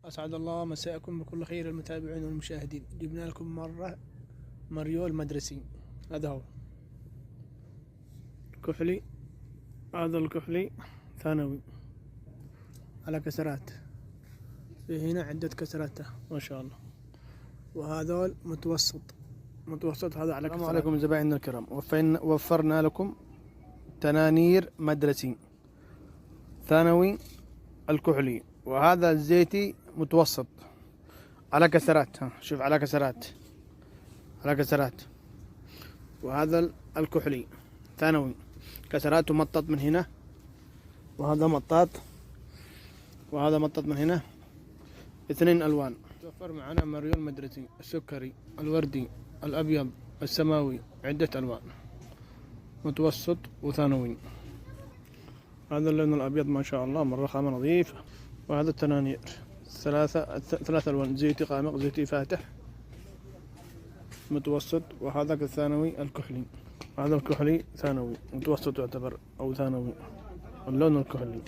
أسعد الله مساءكم بكل خير المتابعين والمشاهدين. جبنا لكم مرة مريول مدرسي. هذا هو كحلي، هذا الكحلي ثانوي على كسرات، في هنا عدة كسرات ما شاء الله، وهذول متوسط هذا على كسرات. السلام عليكم زبائننا الكرام، وفرنا لكم تنانير مدرسي ثانوي الكحلي، وهذا الزيتي متوسط على كسرات. شوف على كسرات، وهذا الكحلي ثانوي كسرات ومطط من هنا، وهذا مطاط وهذا مطط من هنا، اثنين الوان. توفر معنا مريول مدرسي السكري الوردي الابيض السماوي، عدة الوان متوسط وثانوي. هذا اللون الابيض ما شاء الله مرة خامة نظيفة. وهذا التنانير ثلاثة الوان، زيتي غامق، زيتي فاتح، متوسط، وهذا الثانوي الكحلي. هذا الكحلي ثانوي متوسط يعتبر او ثانوي، اللون الكحلي.